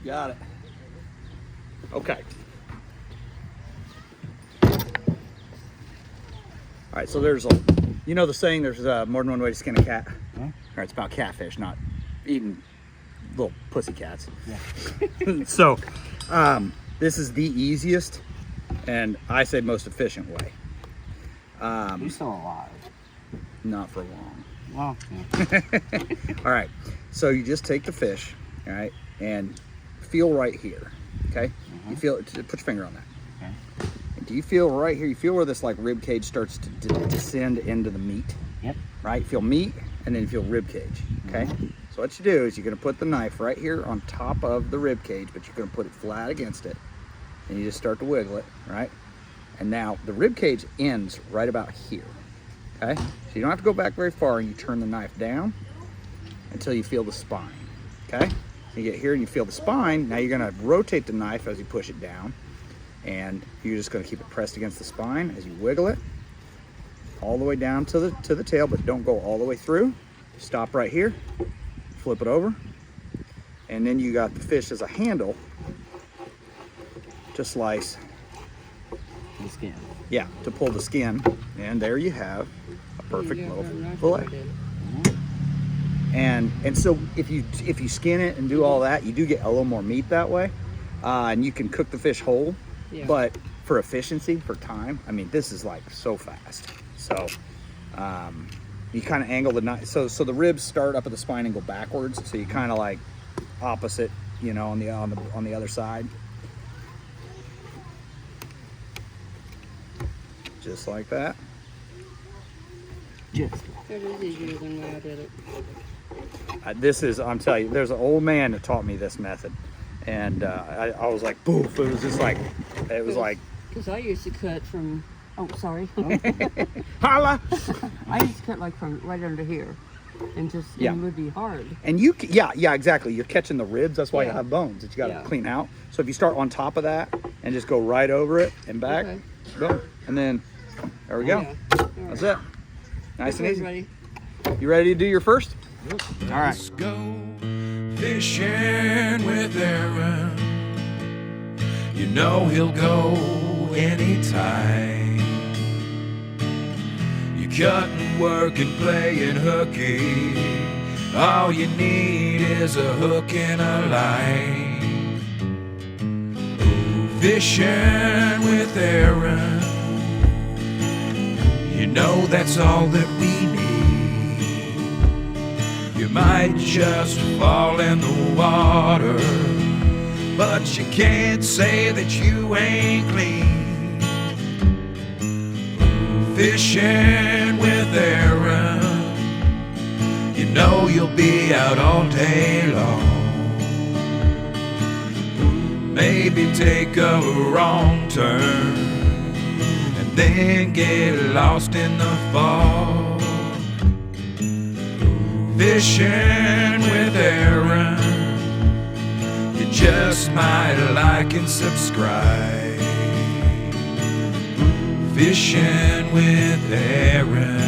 Got it. Okay. All right, so there's a, you know the saying, there's more than one way to skin a cat? Huh? All right, it's about catfish, not eating little pussy cats. Yeah. So, this is the easiest and I say most efficient way. He's still alive. Not for long. Well, yeah. All right, so you just take the fish, all right, and feel right here, okay? You feel it, put your finger on that. Okay. And do you feel right here, you feel where this like rib cage starts to descend into the meat? Yep. Right, feel meat and then you feel rib cage, okay? So what you do is you're gonna put the knife right here on top of the rib cage, but you're gonna put it flat against it, and you just start to wiggle it, right? And now the rib cage ends right about here, okay? So you don't have to go back very far, and you turn the knife down until you feel the spine, okay? So you get here and you feel the spine. Now you're gonna rotate the knife as you push it down, and you're just gonna keep it pressed against the spine as you wiggle it all the way down to the tail, but don't go all the way through. Stop right here, flip it over, and then you got the fish as a handle to slice. The skin. Yeah, to pull the skin, and there you have a perfect little fillet. And so if you skin it and do all that, you do get a little more meat that way, and you can cook the fish whole. Yeah. But for efficiency, for time, I mean, this is like so fast. So you kind of angle the knife. So the ribs start up at the spine and go backwards. So you kind of like opposite, you know, on the other side. Just like that. Just. That is easier than the way I did it. This is, I'm telling you, there's an old man that taught me this method. And I was like, poof, it was just like, it was like. Because I used to cut from, oh, sorry. Holla! I used to cut like from right under here. And just, Yeah. it would be hard. And you, yeah, exactly. You're catching the ribs. That's why you Yeah. have bones that you got to Yeah. clean out. So if you start on top of that and just go right over it and back, Okay. boom, and then there we go. Yeah. All That's right. it. Nice and Okay, easy. ready? You ready to do your first? Yep. All right. Let's go fishing with Aaron. You know he'll go anytime. You cut and work and play and hooky. All you need is a hook and a line. Ooh, fishing with Aaron. You know that's all that we need. You might just fall in the water, but you can't say that you ain't clean. Fishing with Aaron, you know you'll be out all day long. Maybe take a wrong turn and then get lost in the fog. Fishing with Aaron, you just might like and subscribe. Fishing with Aaron.